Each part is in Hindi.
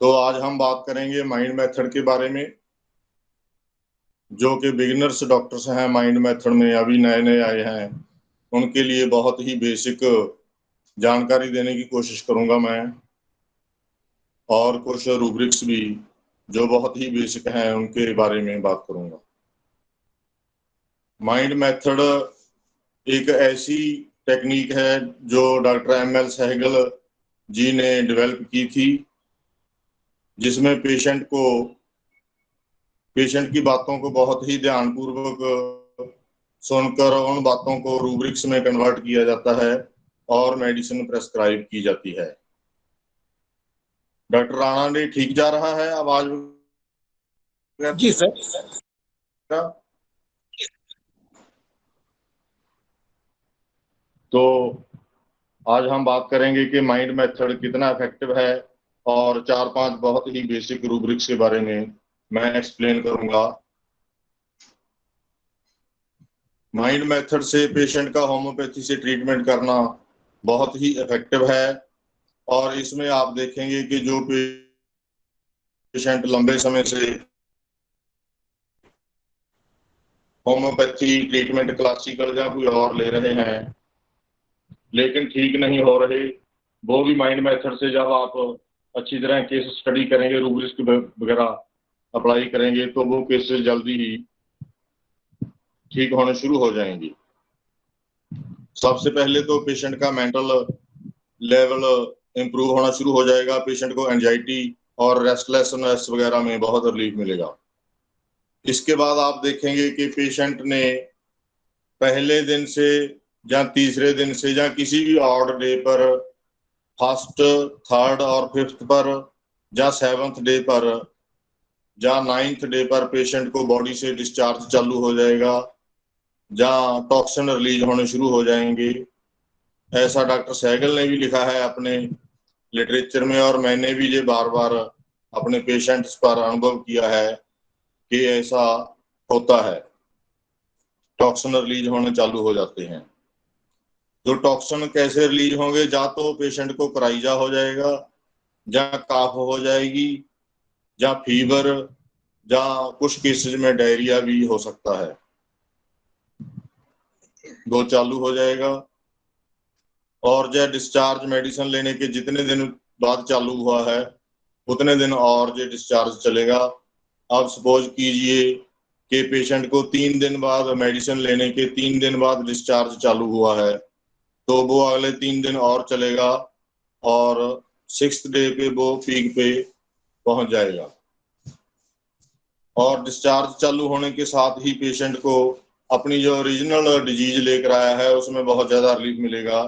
तो आज हम बात करेंगे माइंड मेथड के बारे में। जो कि बिगिनर्स डॉक्टर्स हैं माइंड मेथड में, अभी नए नए आए हैं, उनके लिए बहुत ही बेसिक जानकारी देने की कोशिश करूंगा मैं। और कुछ रूब्रिक्स भी जो बहुत ही बेसिक हैं उनके बारे में बात करूंगा। माइंड मेथड एक ऐसी टेक्निक है जो डॉक्टर एम एल सहगल जी ने डेवलप की थी, जिसमें पेशेंट की बातों को बहुत ही ध्यानपूर्वक सुनकर उन बातों को रूब्रिक्स में कन्वर्ट किया जाता है और मेडिसिन प्रेस्क्राइब की जाती है। डॉक्टर राणा ने ठीक जा रहा है आवाज? जी सर। तो आज हम बात करेंगे कि माइंड मेथड कितना इफेक्टिव है, और 4-5 बहुत ही बेसिक रूब्रिक्स के बारे में मैं एक्सप्लेन करूंगा। माइंड मेथड से पेशेंट का होम्योपैथी से ट्रीटमेंट करना बहुत ही इफेक्टिव है। और इसमें आप देखेंगे कि जो पेशेंट लंबे समय से होम्योपैथी ट्रीटमेंट क्लासिकल या कोई और ले रहे हैं लेकिन ठीक नहीं हो रहे, वो भी माइंड मेथड से जब आप अच्छी तरह केस स्टडी करेंगे, रूब्रिक्स वगैरह अप्लाई करेंगे, तो वो केसेस जल्दी ही ठीक होने शुरू हो जाएंगी। सबसे पहले तो पेशेंट का मेंटल लेवल इंप्रूव होना शुरू हो जाएगा। पेशेंट को एंजाइटी और रेस्टलेसनेस वगैरह में बहुत रिलीफ मिलेगा। इसके बाद आप देखेंगे कि पेशेंट ने पहले दिन से या तीसरे दिन से या किसी भी ऑड डे पर, फर्स्ट, थर्ड और फिफ्थ पर, या सेवंथ डे पर, या नाइन्थ डे पर पेशेंट को बॉडी से डिस्चार्ज चालू हो जाएगा, जहाँ टॉक्सिन रिलीज होने शुरू हो जाएंगे। ऐसा डॉक्टर सहगल ने भी लिखा है अपने लिटरेचर में, और मैंने भी ये बार बार अपने पेशेंट्स पर अनुभव किया है कि ऐसा होता है। टॉक्सिन रिलीज होने चालू हो जाते हैं। जो टॉक्सिन कैसे रिलीज होंगे, या तो पेशेंट को कराइजा हो जाएगा, या काफ हो जाएगी, या फीवर, या कुछ केसेस में डायरिया भी हो सकता है, वो चालू हो जाएगा। और जो डिस्चार्ज मेडिसिन लेने के जितने दिन बाद चालू हुआ है उतने दिन और जो डिस्चार्ज चलेगा। आप सपोज कीजिए कि पेशेंट को 3 दिन बाद, मेडिसिन लेने के 3 दिन बाद डिस्चार्ज चालू हुआ है, तो वो अगले 3 दिन और चलेगा और 6th डे पे वो पीक पे पहुंच जाएगा। और डिस्चार्ज चालू होने के साथ ही पेशेंट को अपनी जो ओरिजिनल डिजीज लेकर आया है उसमें बहुत ज्यादा रिलीफ मिलेगा।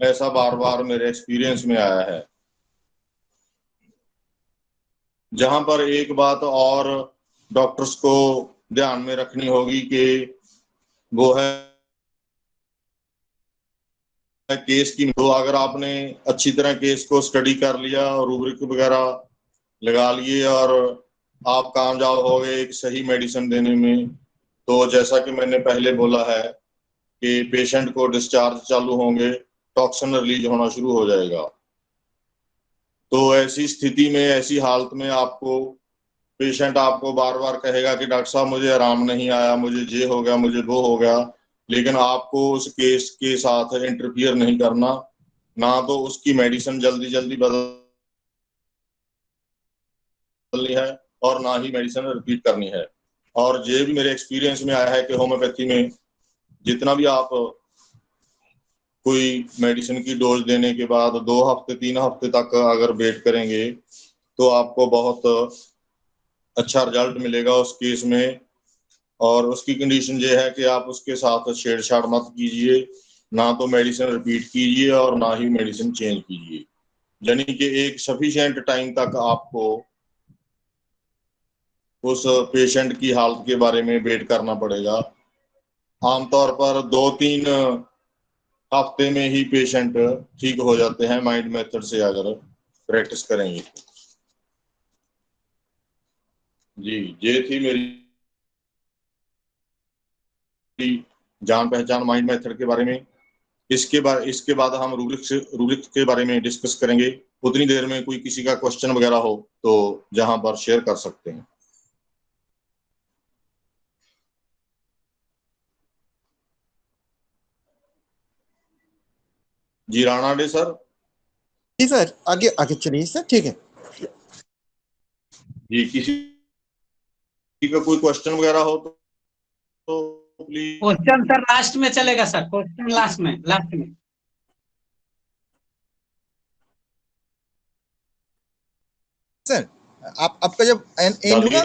ऐसा बार बार मेरे एक्सपीरियंस में आया है। जहां पर एक बात और डॉक्टर्स को ध्यान में रखनी होगी कि वो है केस की। तो अगर आपने अच्छी तरह केस को स्टडी कर लिया और रूब्रिक वगैरह लगा लिए और आप कामयाब हो गए एक सही मेडिसिन देने में, तो जैसा कि मैंने पहले बोला है कि पेशेंट को डिस्चार्ज चालू होंगे, टॉक्सिन रिलीज होना शुरू हो जाएगा। तो ऐसी स्थिति में, ऐसी हालत में आपको पेशेंट आपको बार बार कहेगा कि डॉक्टर साहब मुझे आराम नहीं आया, मुझे ये हो गया, मुझे वो हो गया, लेकिन आपको उस केस के साथ इंटरफियर नहीं करना, ना तो उसकी मेडिसिन जल्दी जल्दी बदलनी है और ना ही मेडिसिन रिपीट करनी है। और ये भी मेरे एक्सपीरियंस में आया है कि होम्योपैथी में जितना भी आप कोई मेडिसिन की डोज देने के बाद 2 हफ्ते 3 हफ्ते तक अगर वेट करेंगे तो आपको बहुत अच्छा रिजल्ट मिलेगा उस केस में। और उसकी कंडीशन ये है कि आप उसके साथ छेड़छाड़ मत कीजिए, ना तो मेडिसिन रिपीट कीजिए और ना ही मेडिसिन चेंज कीजिए। यानी कि एक सफिशिएंट टाइम तक आपको उस पेशेंट की हालत के बारे में वेट करना पड़ेगा। आमतौर पर 2-3 हफ्ते में ही पेशेंट ठीक हो जाते हैं माइंड मेथड से अगर प्रैक्टिस करेंगे। जी, ये थी मेरी जान पहचान माइंड मेथड के बारे में। इसके बाद हम रूब्रिक्स के बारे में डिस्कस करेंगे। उतनी देर में कोई किसी का क्वेश्चन वगैरह हो तो जहां पर शेयर कर सकते हैं। जी राणा डे सर। जी सर, आगे आगे चलिए सर, ठीक है। जी किसी का कोई क्वेश्चन वगैरह हो तो प्लीज। क्वेश्चन सर लास्ट में चलेगा सर, क्वेश्चन लास्ट में। सर आप आपका जब एंड होगा।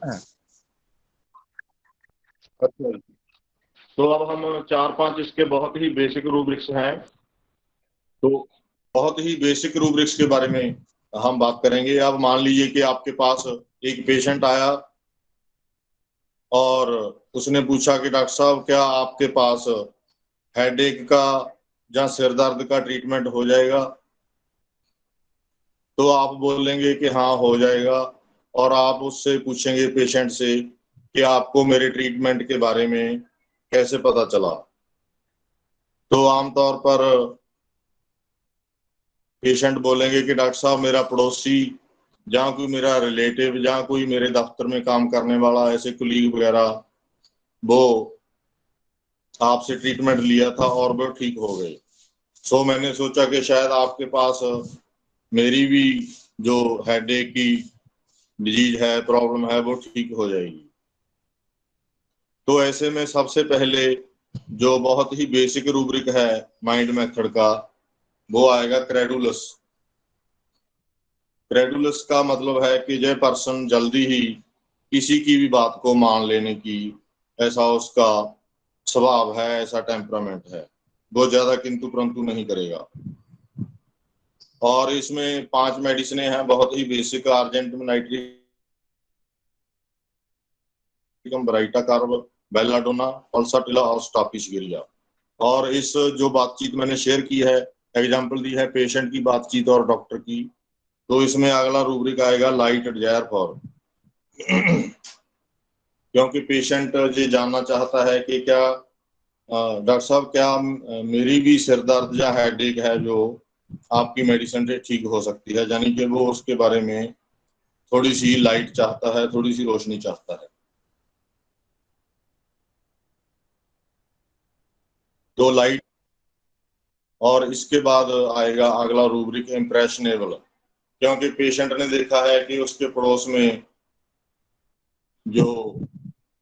हाँ। अच्छा, तो अब हम 4-5 इसके बहुत ही बेसिक रूब्रिक्स हैं, तो बहुत ही बेसिक रूब्रिक्स के बारे में हम बात करेंगे। अब मान लीजिए कि आपके पास एक पेशेंट आया और उसने पूछा कि डॉक्टर साहब क्या आपके पास हेडेक का या सिर दर्द का ट्रीटमेंट हो जाएगा? तो आप बोलेंगे कि हाँ हो जाएगा, और आप उससे पूछेंगे पेशेंट से कि आपको मेरे ट्रीटमेंट के बारे में कैसे पता चला? तो आमतौर पर पेशेंट बोलेंगे कि डॉक्टर साहब मेरा पड़ोसी, जहाँ कोई मेरा रिलेटिव, जहाँ कोई मेरे दफ्तर में काम करने वाला ऐसे कुलीग वगैरह, वो आपसे ट्रीटमेंट लिया था और वो ठीक हो गए। सो मैंने सोचा कि शायद आपके पास मेरी भी जो हेडेक की डिजीज है, प्रॉब्लम है, वो ठीक हो जाएगी। तो ऐसे में सबसे पहले जो बहुत ही बेसिक रूब्रिक है माइंड मेथड का, वो आएगा क्रेडुलस। क्रेडुलस का मतलब है कि जो पर्सन जल्दी ही किसी की भी बात को मान लेने की, ऐसा उसका स्वभाव है, ऐसा टेम्परामेंट है, वो ज्यादा किंतु परंतु नहीं करेगा। और इसमें 5 मेडिसिन हैं बहुत ही basic: argentum nitricum, baryta carb, belladonna, pulsatilla और स्टापिसगिरिया। और इस जो बातचीत मैंने शेयर की है, एग्जाम्पल दी है पेशेंट की बातचीत और डॉक्टर की, तो इसमें अगला रूब्रिक आएगा लाइट डिजायर फॉर। क्योंकि पेशेंट ये जानना चाहता है कि क्या डॉक्टर साहब क्या मेरी भी सिर दर्द या हेडेक है जो आपकी मेडिसिन से ठीक हो सकती है, यानी कि वो उसके बारे में थोड़ी सी लाइट चाहता है, थोड़ी सी रोशनी चाहता है। तो लाइट। और इसके बाद आएगा अगला रूब्रिक इम्प्रेशनेबल। क्योंकि पेशेंट ने देखा है कि उसके पड़ोस में जो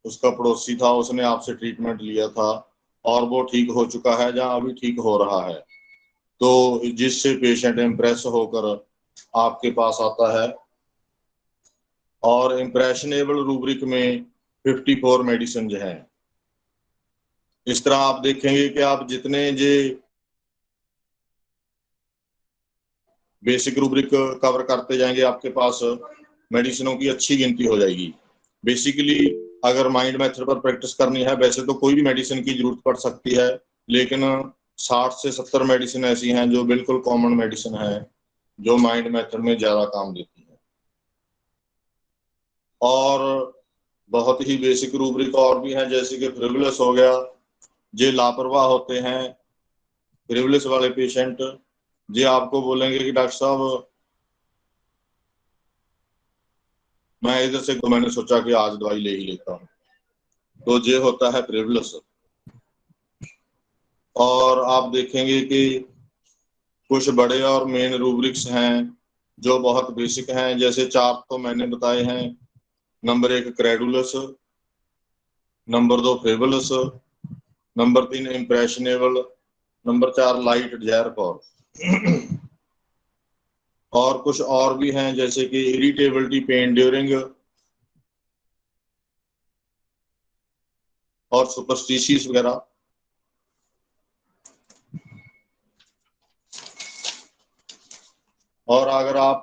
उसका पड़ोसी था उसने आपसे ट्रीटमेंट लिया था और वो ठीक हो चुका है या अभी ठीक हो रहा है, तो जिससे पेशेंट इम्प्रेस होकर आपके पास आता है। और इम्प्रेशनेबल रूब्रिक में 54 मेडिसिन हैं। इस तरह आप देखेंगे कि आप जितने जे बेसिक रूब्रिक कवर करते जाएंगे, आपके पास मेडिसिनों की अच्छी गिनती हो जाएगी। बेसिकली अगर माइंड मेथड पर प्रैक्टिस करनी है, वैसे तो कोई भी मेडिसिन की जरूरत पड़ सकती है, लेकिन 60 से 70 मेडिसिन ऐसी हैं जो बिल्कुल कॉमन मेडिसिन है, जो माइंड मेथड में ज्यादा काम देती है। और बहुत ही बेसिक रूब्रिक और भी हैं, जैसे कि फ्रिवुलस हो गया, जो लापरवाह होते हैं, फ्रिवुलस वाले पेशेंट, जे आपको बोलेंगे कि डॉक्टर साहब मैं इधर से, तो मैंने सोचा कि आज दवाई ले ही लेता हूँ, तो ये होता है फ्रिवुलस। और आप देखेंगे कि कुछ बड़े और मेन रूब्रिक्स हैं जो बहुत बेसिक हैं, जैसे 4 तो मैंने बताए हैं। Number 1 credulous, number 2 frivolous, number 3 impressionable, number 4 light desire for. और कुछ और भी हैं जैसे कि इरिटेबिलिटी, पेन ड्यूरिंग, और सुपरस्टिशियस वगैरह। और अगर आप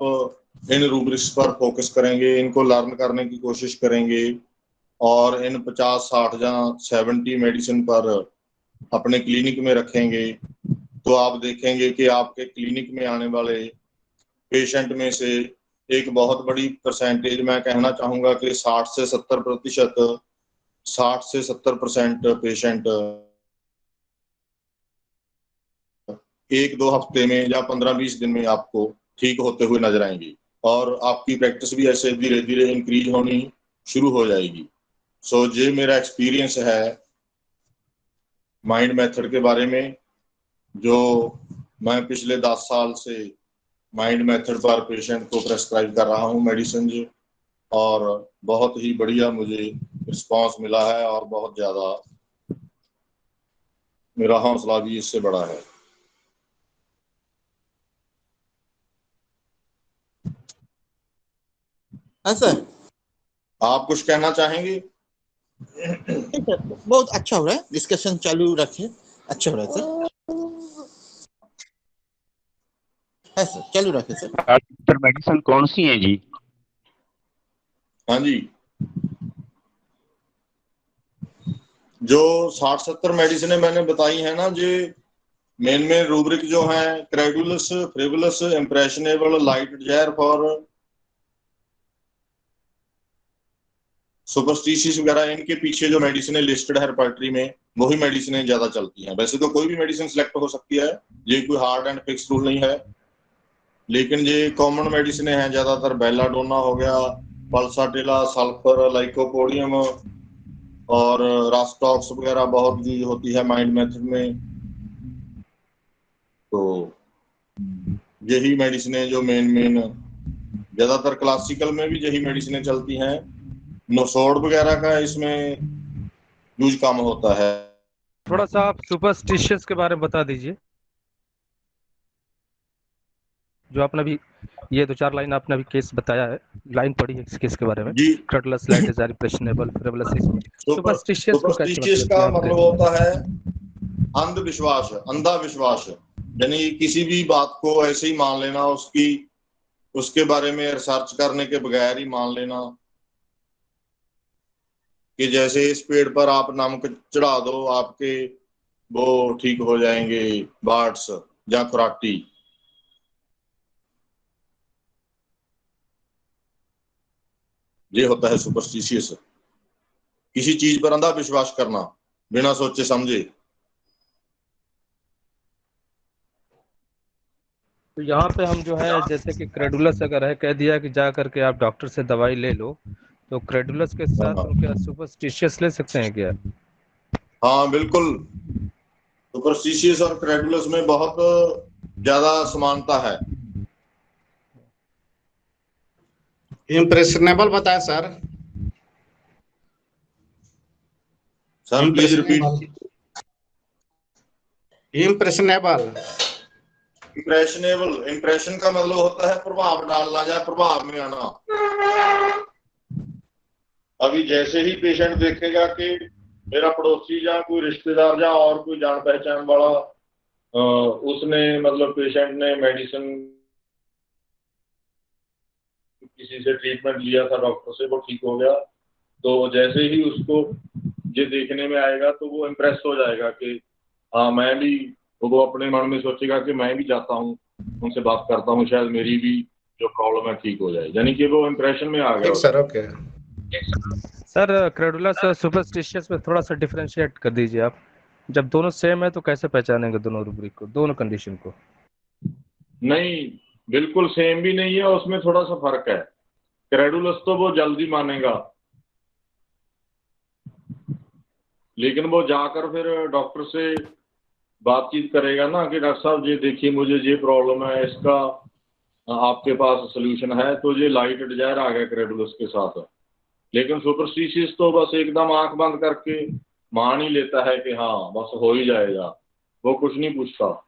इन रूब्रिक्स पर फोकस करेंगे, इनको लर्न करने की कोशिश करेंगे और इन 50, 60 या 70 मेडिसिन पर अपने क्लिनिक में रखेंगे, तो आप देखेंगे कि आपके क्लिनिक में आने वाले पेशेंट में से एक बहुत बड़ी परसेंटेज, मैं कहना चाहूंगा कि 60 से 70% पेशेंट 1-2 हफ्ते में या 15-20 दिन में आपको ठीक होते हुए नजर आएंगी और आपकी प्रैक्टिस भी ऐसे धीरे धीरे इंक्रीज होनी शुरू हो जाएगी। सो ये मेरा एक्सपीरियंस है माइंड मेथड के बारे में, जो मैं पिछले 10 साल से माइंड मेथड पर पेशेंट को प्रेस्क्राइब कर रहा हूँ मेडिसिन, और बहुत ही बढ़िया मुझे रिस्पांस मिला है और बहुत ज़्यादा मेरा हौसला भी इससे बड़ा है। हाँ सर। आप कुछ कहना चाहेंगे? नहीं सर, बहुत अच्छा हो रहा है, डिस्कशन चालू रखिए, अच्छा हो रहा है सर। है सर, चालू रखिए सर। सर मेडिसिन कौन सी है जी? हाँ जी, जो 60-70 मेडिसिन मैंने बताई है ना, जो मेन रूब्रिक जो है credulous, frivolous, impressionable, light desire for superstitious वगैरह, इनके पीछे जो मेडिसिन लिस्टेड है रेपर्टरी में, वही मेडिसिन ज्यादा चलती हैं। वैसे तो कोई भी मेडिसिन सिलेक्ट हो सकती है, ये कोई हार्ड एंड फिक्स रूल नहीं है, लेकिन ये कॉमन मेडिसिन हैं ज्यादातर। बेलाडोना हो गया, पल्साटिला, सल्फर, लाइकोपोडियम और रास्टॉक्स वगैरह बहुत यूज होती है माइंड मेथड में। तो यही मेडिसिन जो मेन ज्यादातर क्लासिकल में भी यही मेडिसिन चलती हैं। नोसोड वगैरह का इसमें यूज कम होता है। थोड़ा सा आप सुपरस्टिशियस के बारे में बता दीजिए, जो आपने भी ये 2-4 लाइन आपने अभी केस बताया है, लाइन पढ़ी है इस केस के बारे में, जी, credulous, light desire, impressionable, frivolous. Superstitious को कैसे सुपरस्टिशियस का मतलब मतलब होता है अंधविश्वास, अंधा विश्वास, यानी किसी भी बात को ऐसे ही मान लेना, उसके बारे में रिसर्च करने के बगैर ही मान लेना कि जैसे इस पेड़ पर आप नमक चढ़ा दो आपके वो ठीक हो जाएंगे बार्ड्स या खुराटी। ये होता है सुपरस्टिशियस, किसी चीज पर अंधा विश्वास करना बिना सोचे समझे। तो यहाँ पे हम जो है, जैसे कि क्रेडुलस अगर है, कह दिया कि जा करके आप डॉक्टर से दवाई ले लो, तो क्रेडुलस के साथ हम क्या सुपरस्टिशियस ले सकते हैं क्या? हाँ बिल्कुल, सुपरस्टिशियस और क्रेडुलस में बहुत ज्यादा समानता है। इम्प्रेशनेबल बताए sir. Sir please repeat. Impressionable, impressionable, impression का मतलब होता है प्रभाव डालना या प्रभाव में आना। अभी जैसे ही पेशेंट देखेगा कि मेरा पड़ोसी या कोई रिश्तेदार या और कोई जान पहचान वाला उसने मतलब पेशेंट ने मेडिसिन किसी से ट्रीटमेंट लिया था डॉक्टर से, वो ठीक हो गया, तो जैसे ही उसको ये देखने में आएगा तो वो इम्प्रेस हो जाएगा कि हाँ मैं भी, वो अपने मन में सोचेगा कि मैं भी जाता हूँ, उनसे बात करता हूँ, शायद मेरी भी जो प्रॉब्लम है ठीक हो जाए, यानी कि वो इम्प्रेशन में आ गया। ठीक सर, ओके सर क्रेडुलस और सुपरस्टिशियस में थोड़ा सा डिफरेंशिएट कर दीजिए आप। जब दोनों सेम है तो कैसे पहचानेंगे दोनों रूब्रिक को, दोनों कंडीशन को? नहीं, बिल्कुल सेम भी नहीं है, उसमें थोड़ा सा फर्क है। क्रेडुलस तो वो जल्दी मानेगा, लेकिन वो जाकर फिर डॉक्टर से बातचीत करेगा ना कि डॉक्टर साहब ये देखिए मुझे ये प्रॉब्लम है, इसका आपके पास सोल्यूशन है, तो ये लाइट डिजायर आ गया क्रेडुलस के साथ। लेकिन सुपरस्टिशियस तो बस एकदम आंख बंद करके मान ही लेता है कि हाँ बस हो ही जाएगा, वो कुछ नहीं पूछता।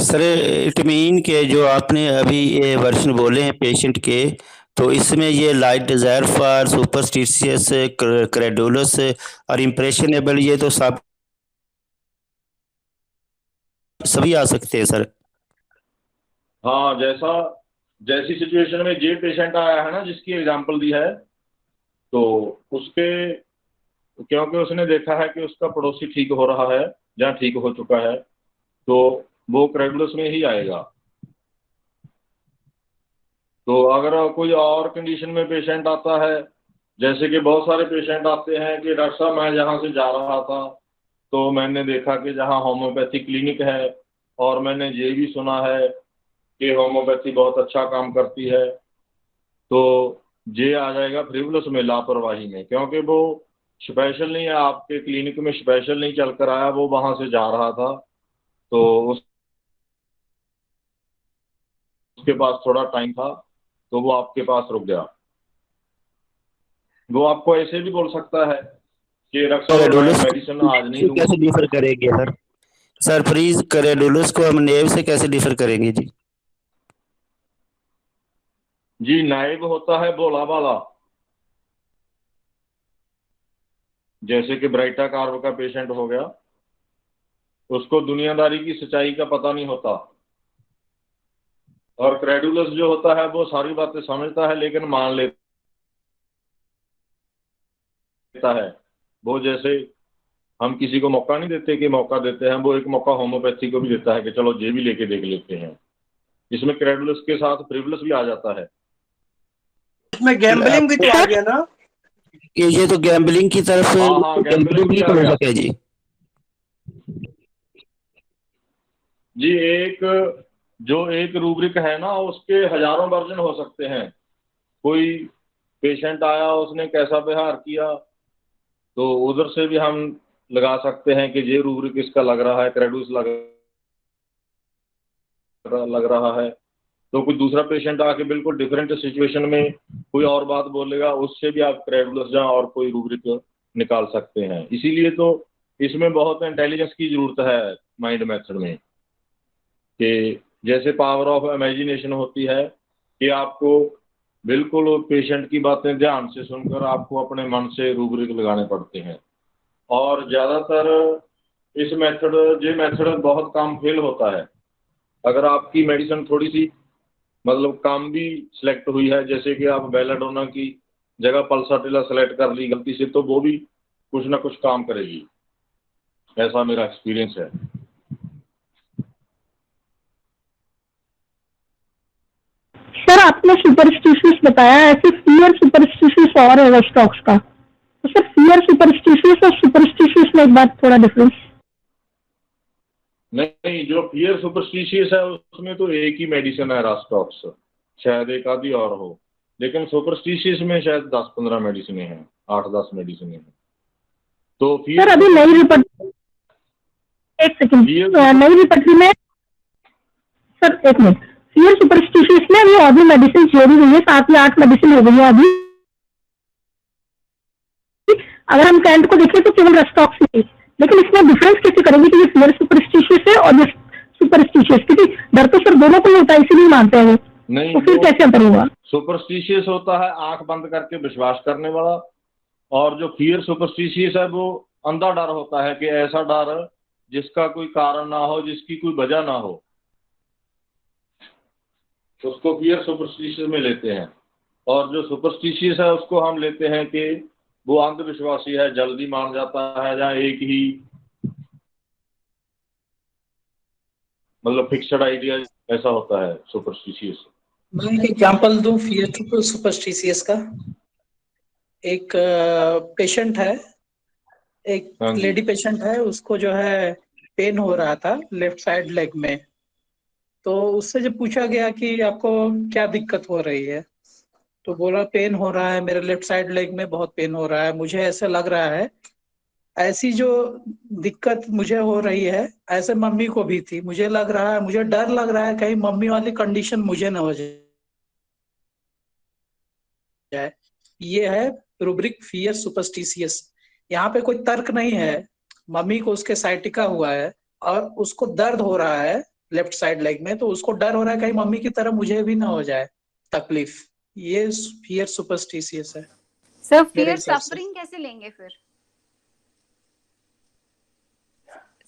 सर इट मीन के जो आपने अभी ये वर्जन बोले हैं पेशेंट के, तो इसमें ये light desire for, superstitious, credulous और इम्प्रेशनेबल, ये तो सब सभी आ सकते हैं सर? हाँ, जैसी सिचुएशन में ये पेशेंट आया है ना जिसकी एग्जांपल दी है, तो उसके क्योंकि उसने देखा है कि उसका पड़ोसी ठीक हो रहा है या ठीक हो चुका है, तो वो क्रेडुलस में ही आएगा। तो अगर कोई और कंडीशन में पेशेंट आता है, जैसे कि बहुत सारे पेशेंट आते हैं कि डॉक्टर साहब मैं जहाँ से जा रहा था तो मैंने देखा कि जहाँ होम्योपैथिक क्लिनिक है और मैंने ये भी सुना है कि होम्योपैथी बहुत अच्छा काम करती है, तो ये आ जाएगा फ्रिवलस में, लापरवाही में, क्योंकि वो स्पेशल नहीं है, आपके क्लिनिक में स्पेशल नहीं चल कर आया, वो वहां से जा रहा था, तो उसके पास थोड़ा टाइम था तो वो आपके पास रुक गया। वो आपको ऐसे भी बोल सकता है कि क्रेडुलस मेडिसिन आज नहीं लूंगा। कैसे डिफर करेंगे सर प्लीज क्रेडुलस को हम नेब से कैसे डिफर करेंगे जी? जी नाइब होता है भोला भाला, जैसे कि ब्राइटा कार्व का पेशेंट हो गया, उसको दुनियादारी की सच्चाई का पता नहीं होता, और क्रेडुलस जो होता है वो सारी बातें समझता है लेकिन मान लेता है। वो जैसे हम किसी को मौका नहीं देते कि मौका देते हैं, वो एक मौका होम्योपैथी को भी देता है कि चलो ये भी लेके देख लेते हैं। इसमें क्रेडुलस के साथ फ्रिवलस भी आ जाता है। इसमें गैम्बलिंग भी तो आ गया ना? ये तो गैम्बलिंग की तरफ हाँ, गैम्बलिंग भी आ गया है जी। जी एक रूब्रिक है ना, उसके हजारों वर्जन हो सकते हैं। कोई पेशेंट आया, उसने कैसा व्यवहार किया, तो उधर से भी हम लगा सकते हैं कि ये रूब्रिक इसका लग रहा है, क्रेडुलस लग रहा है। तो कोई दूसरा पेशेंट आके बिल्कुल डिफरेंट सिचुएशन में कोई और बात बोलेगा, उससे भी आप क्रेडुलस या और कोई रूब्रिक निकाल सकते हैं। इसीलिए तो इसमें बहुत इंटेलिजेंस की जरूरत है माइंड मेथड में, कि जैसे पावर ऑफ इमेजिनेशन होती है कि आपको बिल्कुल पेशेंट की बातें ध्यान से सुनकर आपको अपने मन से रूब्रिक लगाने पड़ते हैं। और ज़्यादातर ये मेथड बहुत काम फेल होता है। अगर आपकी मेडिसिन थोड़ी सी मतलब काम भी सिलेक्ट हुई है, जैसे कि आप बेलाडोना की जगह पल्साटिला सेलेक्ट कर ली गलती से, तो वो भी कुछ ना कुछ काम करेगी, ऐसा मेरा एक्सपीरियंस है। सर आपने सुपरस्टिशियस बताया, ऐसे फियर सुपरस्टिशियस और है स्टॉक्स का, तो सर फियर सुपरस्टिशियस और सुपरस्टिशियस में एक बात थोड़ा डिफरेंस? नहीं, जो फियर सुपरस्टिशियस है उसमें तो एक ही मेडिसिन है रास्टॉक्स, शायद एक आधी और हो, लेकिन सुपरस्टिशियस में शायद 10-15 मेडिसिन हैं, 8-10 मेडिसिन हैं। तो सर अभी नई रिपोर्ट, एक सेकंड, नई रिपोर्ट में सर एक मिनट, फियर सुपरस्टिशियस में अभी और भी मेडिसिन जोड़ी हुई है, 7 या 8 मेडिसिन हो गई है अभी। अगर हम कैंट को देखें तो केवल रस्टॉक्स ही, लेकिन इसमें डिफरेंस कैसे करेंगे कि ये फियर सुपरस्टिशियस है और ये सुपरस्टिशियस? क्योंकि डर तो सर दोनों को होता है, इसीलिए मानते हैं वो, नहीं, तो फिर कैसे अंतर होगा? सुपरस्टिशियस होता है आंख बंद करके विश्वास करने वाला, और जो फियर सुपरस्टिशियस है वो अंधा डर होता है, कि ऐसा डर जिसका कोई कारण ना हो, जिसकी कोई वजह ना हो, उसको फियर सुपरस्टिशियस में लेते हैं। और जो सुपरस्टिशियस है उसको हम लेते हैं कि वो अंधविश्वासी है, जल्दी मान जाता है, या एक ही मतलब फिक्स्ड आइडिया ऐसा होता है सुपरस्टिशियस। मैं एक एग्जांपल दूं फियर सुपरस्टिशियस का। एक पेशेंट है, एक लेडी पेशेंट है, उसको जो है पेन हो रहा था लेफ्ट साइड लेग में। तो उससे जब पूछा गया कि आपको क्या दिक्कत हो रही है, तो बोला पेन हो रहा है, मेरे लेफ्ट साइड लेग में बहुत पेन हो रहा है, मुझे ऐसा लग रहा है, ऐसी जो दिक्कत मुझे हो रही है ऐसे मम्मी को भी थी, मुझे लग रहा है, मुझे डर लग रहा है कहीं मम्मी वाली कंडीशन मुझे ना हो जाए। ये है रूब्रिक फियर सुपरस्टिशियस। यहाँ पे कोई तर्क नहीं है, मम्मी को उसके साइटिका हुआ है और उसको दर्द हो रहा है लेफ्ट साइड लेग में, तो उसको डर हो रहा है कहीं मम्मी की तरह मुझे भी ना हो जाए तकलीफ। ये फियर सुपरस्टिशियस है। सर फियर सफरिंग कैसे लेंगे फिर?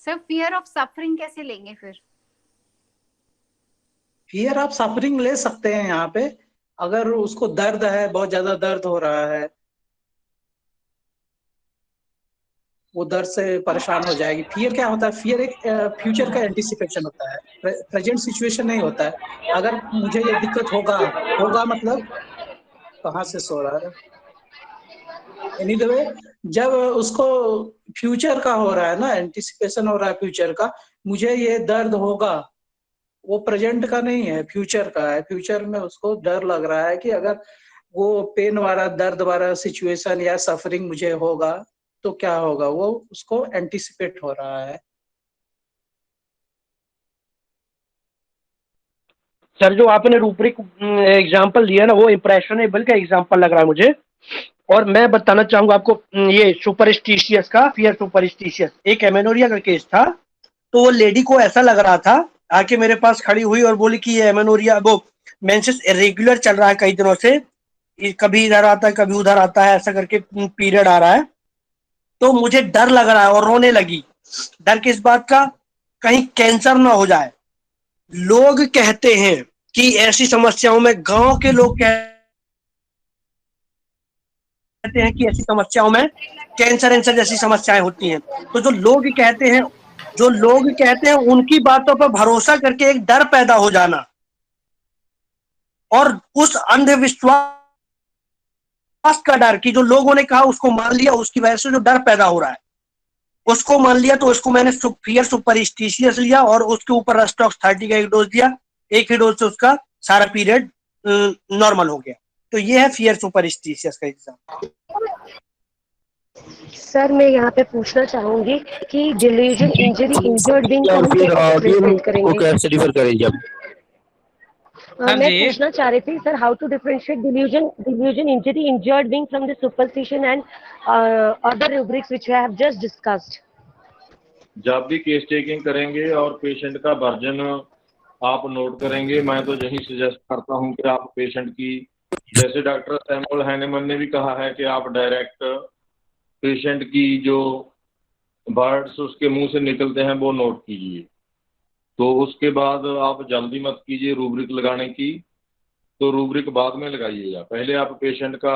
सर फियर ऑफ सफरिंग कैसे लेंगे फिर? फियर ऑफ सफरिंग ले सकते हैं यहाँ पे, अगर उसको दर्द है, बहुत ज्यादा दर्द हो रहा है, वो दर्द से परेशान हो जाएगी। फियर क्या होता है? फियर एक फ्यूचर का एंटिसिपेशन होता है, प्रेजेंट सिचुएशन नहीं होता है। अगर मुझे ये दिक्कत होगा मतलब कहाँ से सो रहा है, एनी द वे जब उसको फ्यूचर का हो रहा है ना, एंटिसिपेशन हो रहा है फ्यूचर का, मुझे ये दर्द होगा, वो प्रेजेंट का नहीं है, फ्यूचर का है। फ्यूचर में उसको डर लग रहा है कि अगर वो पेन वाला दर्द वाला सिचुएशन या सफरिंग मुझे होगा तो क्या होगा, वो उसको एंटिसिपेट हो रहा है। सर जो आपने रूब्रिक एग्जांपल दिया ना, वो इम्प्रेशनेबल का एग्जांपल लग रहा है मुझे। और मैं बताना चाहूंगा आपको, ये सुपरस्टिशियस का, फियर सुपरस्टिशियस, एक एमेनोरिया का केस था। तो वो लेडी को ऐसा लग रहा था, आके मेरे पास खड़ी हुई और बोली कि ये एमेनोरिया, वो मेंसेस इरेगुलर चल रहा है कई दिनों से, कभी इधर आता है कभी उधर आता है, ऐसा करके पीरियड आ रहा है, तो मुझे डर लग रहा है। और रोने लगी। डर किस बात का, कहीं कैंसर ना हो जाए। लोग कहते हैं कि ऐसी समस्याओं में, गांव के लोग कहते हैं कि ऐसी समस्याओं में कैंसर जैसी समस्याएं होती हैं। तो जो लोग कहते हैं उनकी बातों पर भरोसा करके एक डर पैदा हो जाना, और उस अंधविश्वास का डर कि जो लोगों ने कहा उसको मान लिया, उसकी वजह से जो डर पैदा हो रहा है उसको मान लिया। तो उसको मैंने फियर सुपरस्टिशियस लिया और उसके ऊपर रेस्टॉक्स 30 का एक डोज दिया। एक ही डोज से उसका सारा पीरियड नॉर्मल हो गया। तो ये है फियर सुपरस्टिशियस का एग्जाम्पल। सर मैं यहाँ पे पूछना चाहूंगी कि डिलीजन इंजरी इंजर्ड बीइंग को हम कैसे डिफरेंशिएट करेंगे? कैसे डिफर करें जब मैं पूछना चाह रही थी sir, how to differentiate religion injury injured being from the superstition and other rubrics which we have just discussed. जब भी केस टेकिंग करेंगे और पेशेंट का वर्जन आप नोट करेंगे, मैं तो यही सजेस्ट करता हूं कि आप पेशेंट की, जैसे डॉक्टर सैमुअल हैनेमन ने भी कहा है कि आप डायरेक्ट पेशेंट की जो वर्ड्स उसके मुंह से निकलते हैं वो नोट कीजिए। तो उसके बाद आप जल्दी मत कीजिए रूब्रिक लगाने की, तो रूब्रिक बाद में लगाइएगा। पहले आप पेशेंट का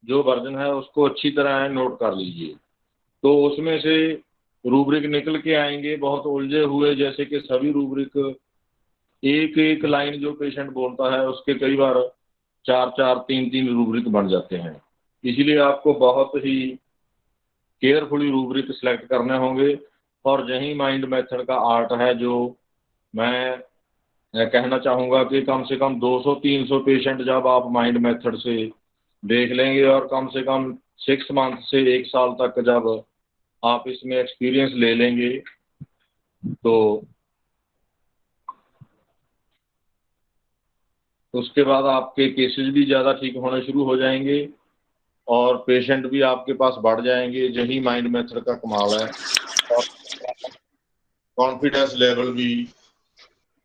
जो वर्जन है उसको अच्छी तरह नोट कर लीजिए। तो उसमें से रूब्रिक निकल के आएंगे बहुत उलझे हुए, जैसे कि सभी रूब्रिक एक एक लाइन जो पेशेंट बोलता है उसके कई बार 4-4, 3-3 रूब्रिक बन जाते हैं। इसलिए आपको बहुत ही केयरफुली रूब्रिक सिलेक्ट करने होंगे। और यही माइंड मेथड का आर्ट है जो मैं कहना चाहूँगा कि कम से कम 200-300 पेशेंट जब आप माइंड मेथड से देख लेंगे और कम से कम 6 मंथ से 1 साल तक जब आप इसमें एक्सपीरियंस ले लेंगे तो उसके बाद आपके केसेस भी ज़्यादा ठीक होने शुरू हो जाएंगे और पेशेंट भी आपके पास बढ़ जाएंगे। यही माइंड मेथड का कमाल है। और कॉन्फिडेंस लेवल भी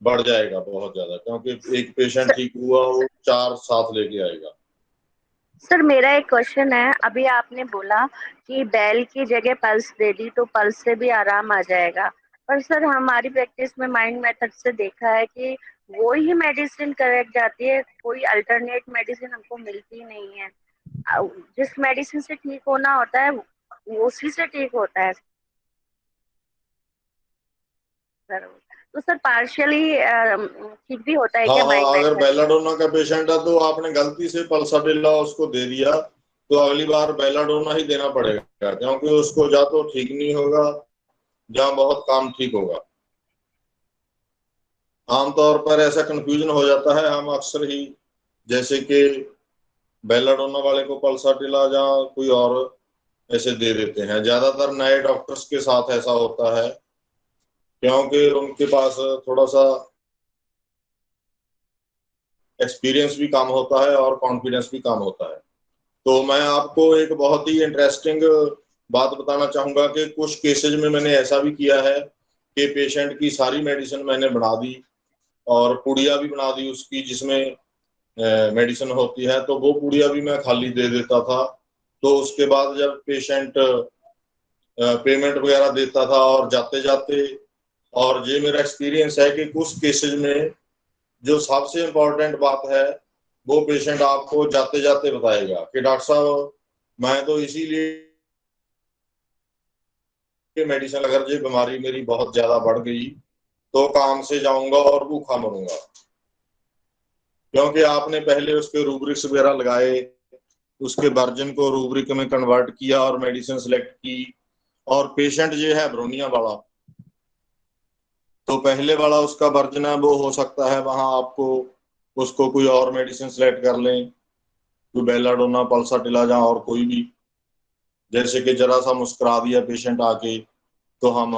बढ़ जाएगा बहुत ज़्यादा, क्योंकि एक पेशेंट ठीक हुआ वो 4 साथ लेके आएगा। सर मेरा एक क्वेश्चन है, अभी आपने बोला कि बेल की जगह पल्स दे दी तो पल्स से भी आराम आ जाएगा, पर सर हमारी प्रैक्टिस में माइंड मेथड से देखा है कि वो ही मेडिसिन करेक्ट जाती है, कोई अल्टरनेट मेडिसिन हमको मिलती नहीं है। जिस मेडिसिन से ठीक होना होता है उसी से ठीक होता है सर। तो सर पार्शियली ठीक भी होता है क्या? हाँ, अगर बेलाडोना का पेशेंट है तो आपने गलती से पल्साडेला उसको दे दिया तो अगली बार बेलाडोना ही देना पड़ेगा, क्योंकि उसको या तो ठीक नहीं होगा या बहुत काम ठीक होगा। आमतौर पर ऐसा कंफ्यूजन हो जाता है, हम अक्सर ही जैसे कि बेलाडोना वाले को पल्साडेला या कोई और ऐसे दे देते हैं। ज्यादातर नए डॉक्टर्स के साथ ऐसा होता है क्योंकि उनके पास थोड़ा सा एक्सपीरियंस भी कम होता है और कॉन्फिडेंस भी कम होता है। तो मैं आपको एक बहुत ही इंटरेस्टिंग बात बताना चाहूँगा कि कुछ केसेज में मैंने ऐसा भी किया है कि पेशेंट की सारी मेडिसिन मैंने बना दी और पुड़िया भी बना दी उसकी जिसमें मेडिसिन होती है, तो वो पुड़िया भी मैं खाली दे देता था। तो उसके बाद जब पेशेंट पेमेंट वगैरह देता था और जाते जाते, और ये मेरा एक्सपीरियंस है कि कुछ केसेज में जो सबसे इम्पोर्टेंट बात है वो पेशेंट आपको जाते जाते बताएगा कि डॉक्टर साहब मैं तो इसीलिए मेडिसिन, अगर ये बीमारी मेरी बहुत ज्यादा बढ़ गई तो काम से जाऊंगा और भूखा मरूंगा, क्योंकि आपने पहले उसके रूब्रिक्स वगैरह लगाए, उसके वर्जन को रूब्रिक में कन्वर्ट किया और मेडिसिन सेलेक्ट की। और पेशेंट ये है ब्रोनिया वाला, तो पहले वाला उसका वर्जन है, वो हो सकता है वहां आपको उसको कोई और मेडिसिन सेलेक्ट कर लें, कोई बेलाडोना, पल्साटिला और कोई भी, जैसे कि जरा सा मुस्कुरा दिया पेशेंट आके तो हम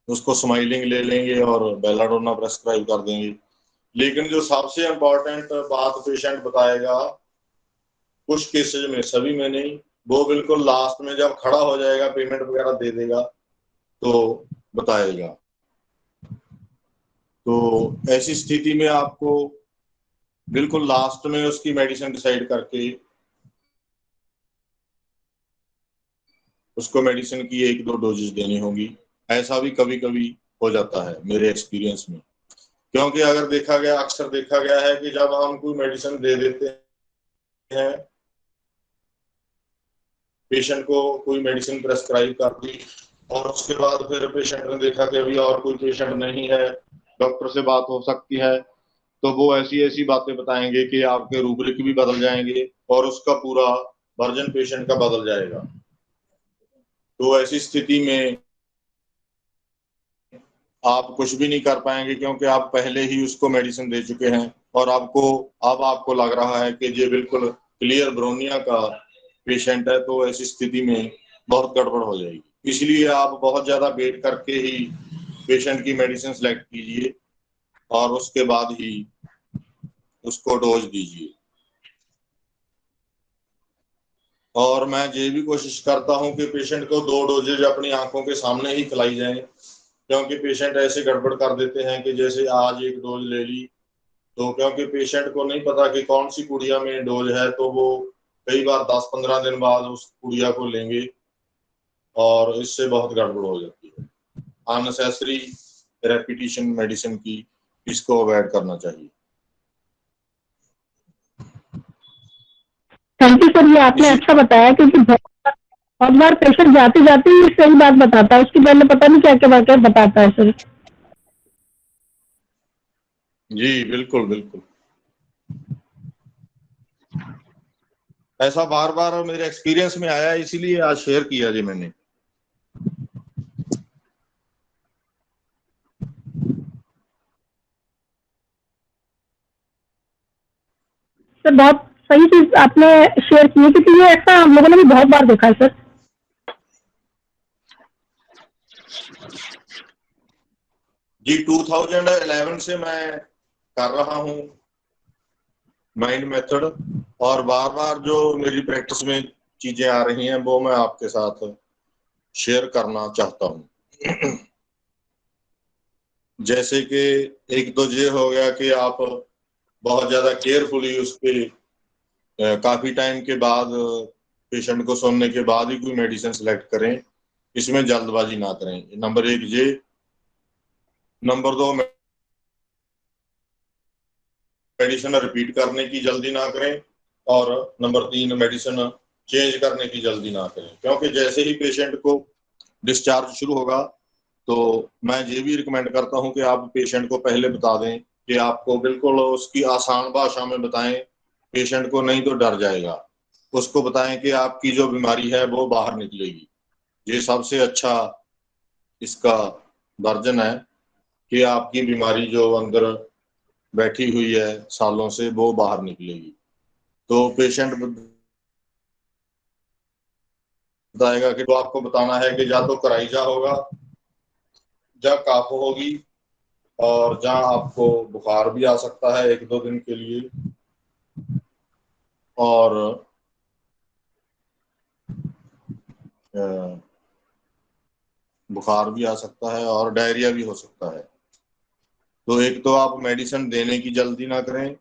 उसको स्माइलिंग ले लेंगे और बेलाडोना प्रेस्क्राइब कर देंगे। लेकिन जो सबसे इम्पोर्टेंट बात पेशेंट बताएगा, कुछ केसेज में, सभी में नहीं, वो बिल्कुल लास्ट में जब खड़ा हो जाएगा, पेमेंट वगैरह दे देगा तो बताएगा। तो ऐसी स्थिति में आपको बिल्कुल लास्ट में उसकी मेडिसिन डिसाइड करके उसको मेडिसिन की 1-2 डोजेज देनी होगी। ऐसा भी कभी कभी हो जाता है मेरे एक्सपीरियंस में, क्योंकि अगर देखा गया, अक्सर देखा गया है कि जब हम कोई मेडिसिन दे देते हैं, पेशेंट को कोई मेडिसिन प्रेस्क्राइब कर दी और उसके बाद फिर पेशेंट ने देखा कि अभी और कोई पेशेंट नहीं है, डॉक्टर से बात हो सकती है, तो वो ऐसी ऐसी बातें बताएंगे कि आपके रूब्रिक भी बदल जाएंगे और उसका पूरा वर्जन पेशेंट का बदल जाएगा। तो ऐसी स्थिति में आप कुछ भी नहीं कर पाएंगे, क्योंकि आप पहले ही उसको मेडिसिन दे चुके हैं और आपको लग रहा है कि ये बिल्कुल क्लियर ब्रोनिया का पेशेंट है, तो ऐसी स्थिति में बहुत गड़बड़ हो जाएगी। इसलिए आप बहुत ज़्यादा वेट करके ही पेशेंट की मेडिसिन सेलेक्ट कीजिए और उसके बाद ही उसको डोज दीजिए। और मैं ये भी कोशिश करता हूं कि पेशेंट को 2 डोजेज अपनी आंखों के सामने ही खिलाई जाएं, क्योंकि पेशेंट ऐसे गड़बड़ कर देते हैं कि जैसे आज एक डोज ले ली, तो क्योंकि पेशेंट को नहीं पता कि कौन सी पुड़िया में डोज है, तो वो कई बार 10-15 दिन बाद उस पुड़िया को लेंगे और इससे बहुत गड़बड़ हो जाती है। अननेसेसरी रेपिटेशन मेडिसिन की, इसको अवॉइड करना चाहिए। थैंक यू सर, ये आपने अच्छा बताया, क्योंकि बहुत बार पेशेंट जाते जाते ही सही बात बताता है, उसके पहले पता नहीं क्या क्या बताता है सर। जी बिल्कुल बिल्कुल, ऐसा बार बार मेरे एक्सपीरियंस में आया, इसीलिए आज शेयर किया जी मैंने। सर बहुत सही चीज आपने शेयर की है, क्योंकि ये ऐसा हम लोगों ने भी बहुत बार देखा है सर। जी 2011 से मैं कर रहा हूँ माइंड मेथड, और बार बार जो मेरी प्रैक्टिस में चीजें आ रही हैं वो मैं आपके साथ शेयर करना चाहता हूँ। जैसे कि एक तो ये हो गया कि आप बहुत ज्यादा केयरफुली उसके काफी टाइम के बाद, पेशेंट को सुनने के बाद ही कोई मेडिसिन सेलेक्ट करें, इसमें जल्दबाजी ना करें। नंबर 1 ये। नंबर 2, मेडिसिन रिपीट करने की जल्दी ना करें, और नंबर 3, मेडिसिन चेंज करने की जल्दी ना करें, क्योंकि जैसे ही पेशेंट को डिस्चार्ज शुरू होगा तो मैं ये भी रिकमेंड करता हूं कि आप पेशेंट को पहले बता दें कि आपको बिल्कुल उसकी आसान भाषा में बताएं, पेशेंट को नहीं तो डर जाएगा। उसको बताएं कि आपकी जो बीमारी है वो बाहर निकलेगी। ये सबसे अच्छा इसका वर्जन है कि आपकी बीमारी जो अंदर बैठी हुई है सालों से, वो बाहर निकलेगी। तो पेशेंट बताएगा कि तो आपको बताना है कि या तो कराइजा होगा, या काफ होगी, और जहां आपको बुखार भी आ सकता है 1-2 दिन के लिए, और बुखार भी आ सकता है और डायरिया भी हो सकता है। तो एक तो आप मेडिसिन देने की जल्दी ना करें,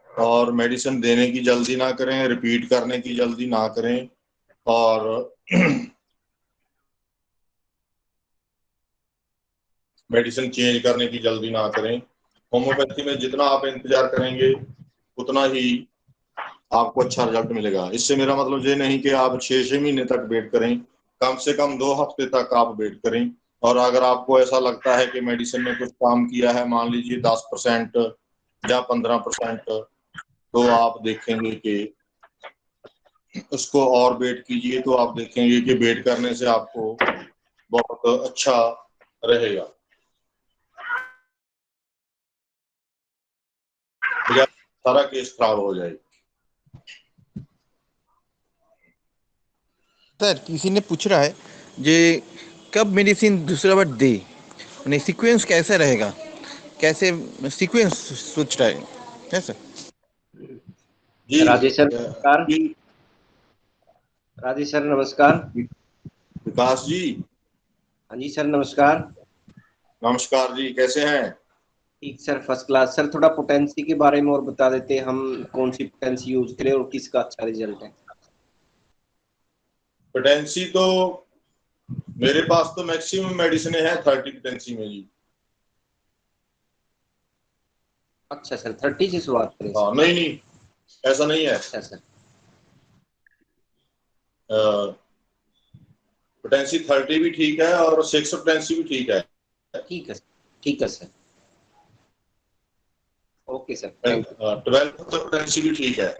और मेडिसिन देने की जल्दी ना करें, रिपीट करने की जल्दी ना करें, और मेडिसिन चेंज करने की जल्दी ना करें। होम्योपैथी में जितना आप इंतजार करेंगे उतना ही आपको अच्छा रिजल्ट मिलेगा। इससे मेरा मतलब ये नहीं कि आप 6 महीने तक वेट करें, कम से कम 2 हफ्ते तक आप वेट करें। और अगर आपको ऐसा लगता है कि मेडिसिन ने कुछ काम किया है, मान लीजिए 10% या 15%, तो आप देखेंगे कि उसको और वेट कीजिए, तो आप देखेंगे कि वेट करने से आपको बहुत अच्छा रहेगा, बजाय सारा केस खराब हो जाएगा। सर किसी ने पूछ रहा है जे कब मेडिसिन दूसरा बार दे, यानी सीक्वेंस कैसे रहेगा, कैसे सीक्वेंस सोच रहा है सर? जी राजेश सर नमस्कार। राजेश सर नमस्कार। विकास जी। हाँ जी सर नमस्कार। नमस्कार जी, कैसे हैं? ठीक सर, फर्स्ट क्लास। सर थोड़ा पोटेंसी के बारे में और बता देते, हम कौन सी पोटेंसी यूज करें और किसका अच्छा रिजल्ट है? पोटेंसी तो मेरे पास तो मैक्सिमम मेडिसिन है 30 पोटेंसी में जी। अच्छा सर, 30 से शुरुआत करें? हाँ, नहीं ऐसा नहीं है। अच्छा सर। पोटेंसी 30 भी ठीक है और 6 पोटेंसी भी ठीक है। ठीक है, ठीक है सर। ओके सर, 12 पोटेंसी भी ठीक है।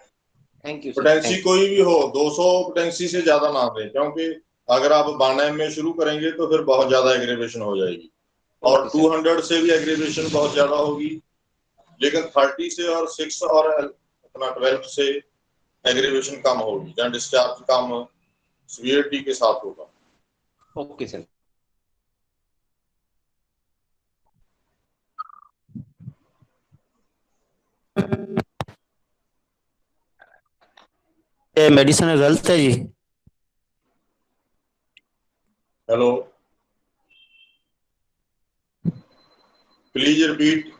Thank you. पोटेंसी कोई भी हो, 200 पोटेंसी से ज्यादा ना दें, क्योंकि अगर आप 92 में शुरू करेंगे तो फिर बहुत ज्यादा एग्रीवेशन हो जाएगी, और 200 से भी एग्रीवेशन बहुत ज्यादा होगी। लेकिन 30 से और 6 और अपना 12 से एग्रीवेशन कम होगी, जहाँ डिस्चार्ज कम सीवियरिटी के साथ होगा। Okay sir. ये मेडिसिन गलत है जी? Hello, please repeat.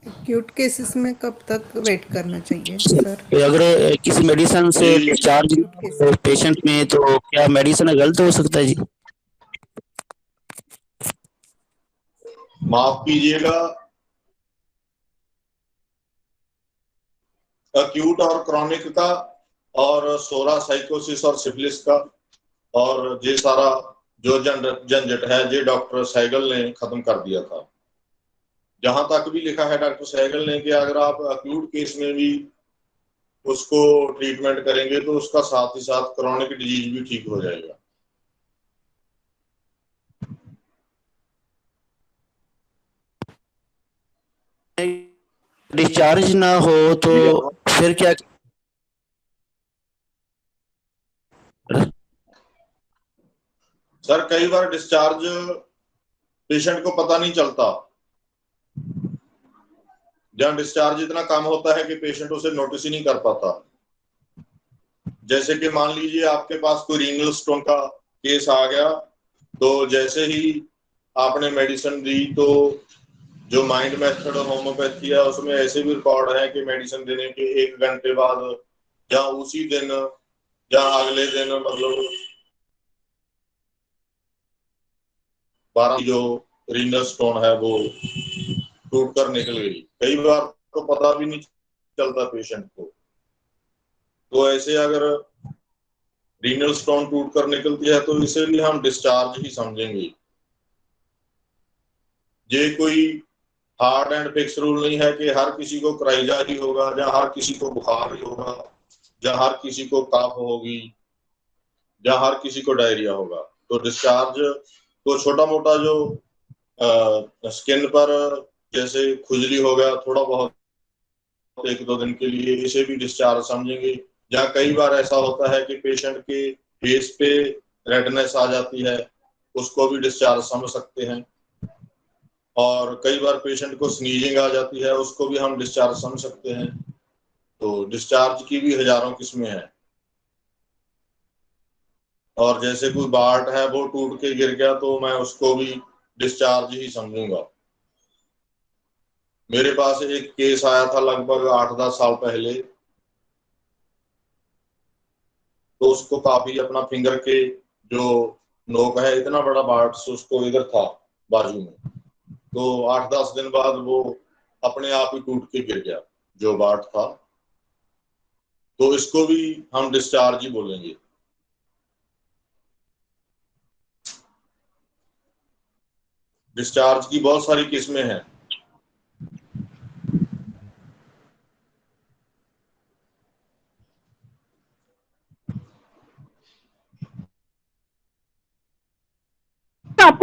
Acute cases में कब तक वेट करना चाहिए सर? अगर किसी मेडिसिन से डिस्चार्ज पेशेंट में, तो क्या मेडिसिन गलत हो सकता है जी? माफ कीजिएगा, एक्यूट और क्रॉनिक का और सोरा साइकोसिस और सिफिलिस का और ये सारा जो झंझट है, ये डॉक्टर सहगल ने खत्म कर दिया था। जहां तक भी लिखा है डॉक्टर सहगल ने कि अगर आप एक्यूट केस में भी उसको ट्रीटमेंट करेंगे तो उसका साथ ही साथ क्रॉनिक डिजीज भी ठीक हो जाएगा। डिस्चार्ज ना हो तो फिर क्या? सर कई बार डिस्चार्ज पेशेंट को पता नहीं चलता, जहां डिस्चार्ज इतना कम होता है कि पेशेंट उसे नोटिस ही नहीं कर पाता। जैसे कि मान लीजिए आपके पास कोई रीनल स्टोन का केस आ गया, तो जैसे ही आपने मेडिसिन दी, तो जो माइंड मेथड और होम्योपैथी है उसमें ऐसे भी रिकॉर्ड है कि मेडिसिन देने के 1 घंटे बाद या उसी दिन या अगले दिन, मतलब 12 जो रीनल स्टोन है वो टूट कर निकल गई। कई बार तो पता भी नहीं चलता पेशेंट को। तो ऐसे अगर रीनल स्टोन टूट कर निकलती है तो इसे भी हम डिस्चार्ज ही समझेंगे। ये कोई हार्ड एंड फिक्स रूल नहीं है कि हर किसी को क्राइजा ही होगा, या हर किसी को बुखार ही होगा, या हर किसी को काफ होगी, या हर किसी को डायरिया होगा। तो डिस्चार्ज तो छोटा मोटा जो स्किन पर जैसे खुजली हो गया थोड़ा बहुत 1-2 दिन के लिए, इसे भी डिस्चार्ज समझेंगे। जहाँ कई बार ऐसा होता है कि पेशेंट के फेस पे रेडनेस आ जाती है, उसको भी डिस्चार्ज समझ सकते हैं। और कई बार पेशेंट को स्नीजिंग आ जाती है, उसको भी हम डिस्चार्ज समझ सकते हैं। तो डिस्चार्ज की भी हजारों किस्में हैं। और जैसे कोई बार्ट है वो टूट के गिर गया, तो मैं उसको भी डिस्चार्ज ही समझूंगा। मेरे पास एक केस आया था लगभग 8-10 साल पहले, तो उसको काफी अपना फिंगर के जो नोक है इतना बड़ा बार्ट उसको इधर था बाजू में, तो 8-10 दिन बाद वो अपने आप ही टूट के गिर गया जो बार्ट था। तो इसको भी हम डिस्चार्ज ही बोलेंगे। डिस्चार्ज की बहुत सारी किस्में हैं।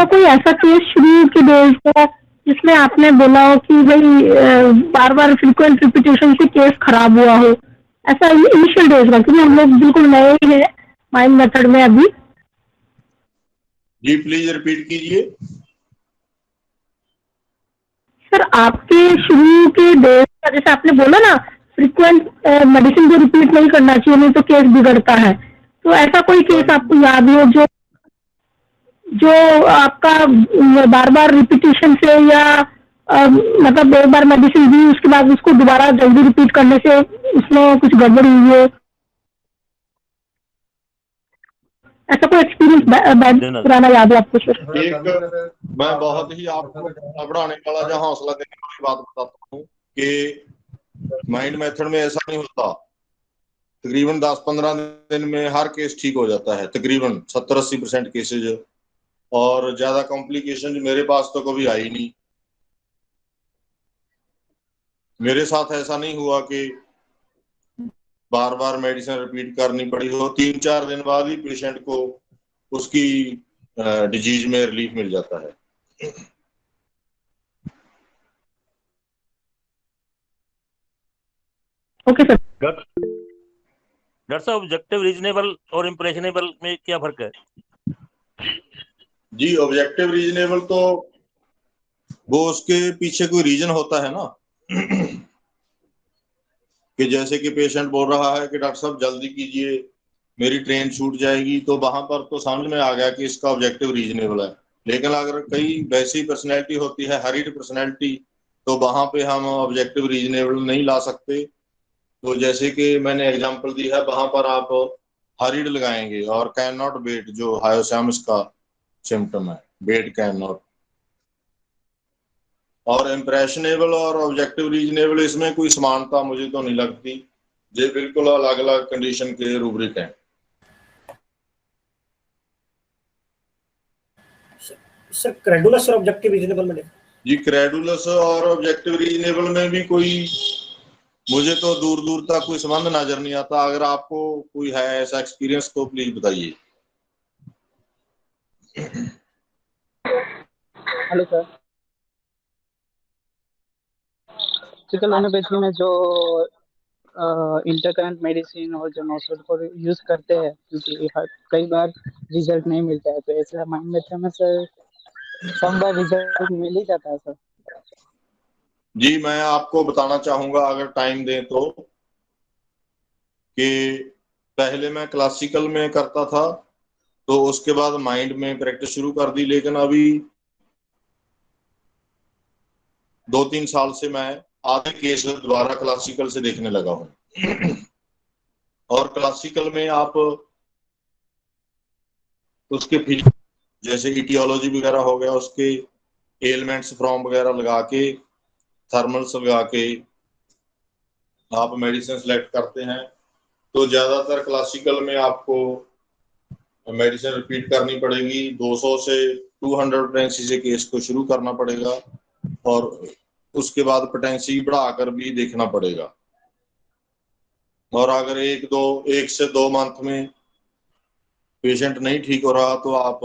आपका कोई ऐसा केस शुरू के डेज का जिसमें आपने बोला हो कि भाई बार बार फ्रीक्वेंट रिपीटेशन से केस खराब हुआ हो, ऐसा इनिशियल डेज का, क्योंकि हम लोग बिल्कुल नए हैं माइंड मेथड में अभी। जी प्लीज रिपीट कीजिए। सर आपके शुरू के डेज का, जैसे आपने बोला ना फ्रीक्वेंट मेडिसिन को रिपीट नहीं करना चाहिए नहीं तो केस बिगड़ता है, तो ऐसा कोई केस आपको याद हो जो आपका बार बार रिपीटेशन से या मतलब एक बार मेडिसिन दी उसके बाद उसको दोबारा जल्दी रिपीट करने से उसमें कुछ गड़बड़ हुई हो, ऐसा कोई एक्सपीरियंस पुराना याद है आपको सर? एक मैं बहुत ही आपको घबराने वाला या हौसला देने वाली बात बताता हूँ कि माइंड मेथड में ऐसा नहीं होता। तकरीबन 10-15 दिन में हर केस ठीक हो जाता है, तकरीबन 70-80% केसेज, और ज्यादा कॉम्प्लिकेशन मेरे पास तो कभी आई नहीं। मेरे साथ ऐसा नहीं हुआ कि बार बार मेडिसिन रिपीट करनी पड़ी हो। 3-4 दिन बाद ही पेशेंट को उसकी डिजीज में रिलीफ मिल जाता है। Okay sir. डॉक्टर साहब, ऑब्जेक्टिव, रीजनेबल और इम्प्रेशनेबल में क्या फर्क है? जी ऑब्जेक्टिव रीजनेबल तो वो उसके पीछे कोई रीजन होता है ना कि जैसे कि पेशेंट बोल रहा है कि डॉक्टर साहब जल्दी कीजिए मेरी ट्रेन छूट जाएगी, तो वहां पर तो समझ में आ गया कि इसका ऑब्जेक्टिव रीजनेबल है। लेकिन अगर कई वैसी पर्सनैलिटी होती है, हरीड पर्सनैलिटी, तो वहां पे हम ऑब्जेक्टिव रीजनेबल नहीं ला सकते। तो जैसे कि मैंने एग्जांपल दी है, वहां पर आप हरीड लगाएंगे और कैन नॉट वेट, जो हायोसैमस का सिम्टम है, वेट कैन नॉट। और इम्प्रेशनेबल और ऑब्जेक्टिव रीजनेबल इसमें कोई समानता मुझे तो नहीं लगती, ये बिल्कुल अलग अलग कंडीशन के रूब्रिक हैं। सर क्रेडुलस और ऑब्जेक्टिव रीजनेबल में जी क्रेडुलस और ऑब्जेक्टिव रीजनेबल में भी कोई मुझे तो दूर दूर तक कोई संबंध नजर नहीं आता। अगर आपको कोई है ऐसा एक्सपीरियंस तो प्लीज बताइए। हेलो सर, फिजिकल होम्योपैथी में जो इंटरकरेंट मेडिसिन और जो नोसोड को यूज करते हैं, क्योंकि कई बार रिजल्ट नहीं मिलता है, तो ऐसा माइंड मेथड में सर सम बार रिजल्ट मिल ही जाता है सर। जी मैं आपको बताना चाहूंगा अगर टाइम दें तो, कि पहले मैं क्लासिकल में करता था, तो उसके बाद माइंड में प्रैक्टिस शुरू कर दी, लेकिन अभी 2-3 साल से मैं आधे केस दोबारा क्लासिकल से देखने लगा हूं। और क्लासिकल में आप उसके जैसे इटियोलॉजी वगैरह हो गया, उसके एलिमेंट्स फ्रॉम वगैरह लगा के, थर्मल्स लगा के आप मेडिसिन सेलेक्ट करते हैं। तो ज्यादातर क्लासिकल में आपको मेडिसिन रिपीट करनी पड़ेगी, 200 से 200 पोटेंसी से केस को शुरू करना पड़ेगा, और उसके बाद पोटेंसी बढ़ाकर भी देखना पड़ेगा। और अगर 1 से 2 मंथ में पेशेंट नहीं ठीक हो रहा, तो आप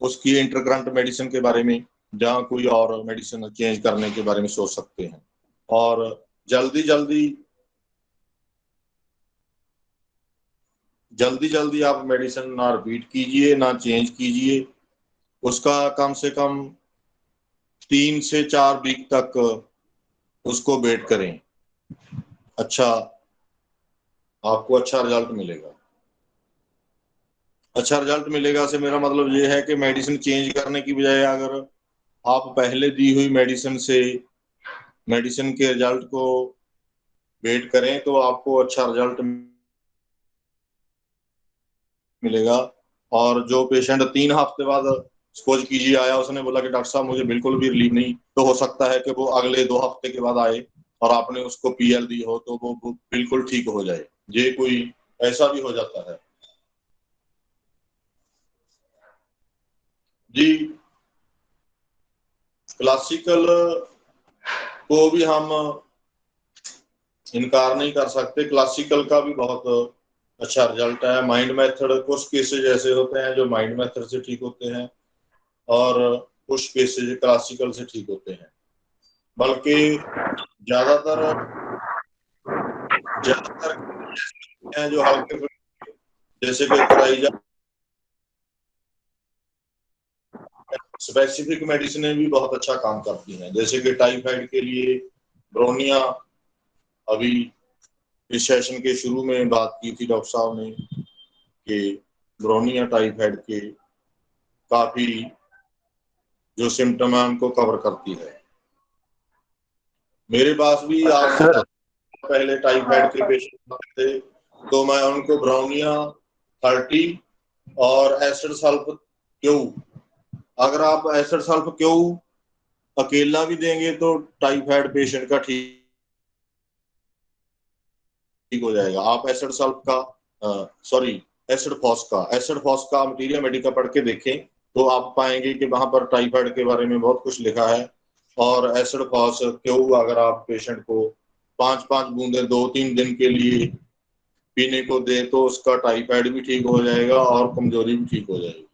उसकी इंटरकरेंट मेडिसिन के बारे में जहाँ कोई और मेडिसिन चेंज करने के बारे में सोच सकते हैं। और जल्दी जल्दी आप मेडिसिन ना रिपीट कीजिए, ना चेंज कीजिए। उसका कम से कम 3 से 4 वीक तक उसको वेट करें, अच्छा आपको अच्छा रिजल्ट मिलेगा। अच्छा रिजल्ट मिलेगा से मेरा मतलब ये है कि मेडिसिन चेंज करने की बजाय अगर आप पहले दी हुई मेडिसिन से मेडिसिन के रिजल्ट को वेट करें, तो आपको अच्छा रिजल्ट मिलेगा। और जो पेशेंट 3 हफ्ते बाद सपोज कीजिए आया, उसने बोला कि डॉक्टर साहब मुझे बिल्कुल भी रिलीफ नहीं, तो हो सकता है कि वो अगले 2 हफ्ते के बाद आए और आपने उसको पीएल दी हो तो वो बिल्कुल ठीक हो जाए। ये कोई ऐसा भी हो जाता है। जी क्लासिकल को भी हम इनकार नहीं कर सकते, क्लासिकल का भी बहुत अच्छा रिजल्ट है। माइंड मेथड कुछ केसेज ऐसे होते हैं जो माइंड मेथड से ठीक होते हैं और कुछ केसेज क्लासिकल से ठीक होते हैं, बल्कि ज्यादातर हैं जो हल्के जैसे कि कोराइजा। स्पेसिफिक मेडिसिन भी बहुत अच्छा काम करती हैं, जैसे कि टाइफाइड के लिए ब्रोनिया। अभी इस सेशन के शुरू में बात की थी डॉक्टर साहब ने कि ब्रोनिया टाइफाइड के काफी जो सिम्टम है उनको कवर करती है। मेरे पास भी आज से पहले टाइफाइड के पेशेंट थे, तो मैं उनको ब्रोनिया 30 और एसिड सल्फ क्यू, अगर आप एसिड सल्फ क्यू अकेला भी देंगे तो टाइफाइड पेशेंट का ठीक हो जाएगा। आप एसिड सल्फ का एसिड फॉस का मटीरियल मेडिका पढ़ के देखें तो आप पाएंगे कि वहां पर टाइफाइड के बारे में बहुत कुछ लिखा है। और एसिड फॉस क्यू अगर आप पेशेंट को 5-5 बूंदे 2-3 दिन के लिए पीने को दे तो उसका टाइफाइड भी ठीक हो जाएगा और कमजोरी भी ठीक हो जाएगी।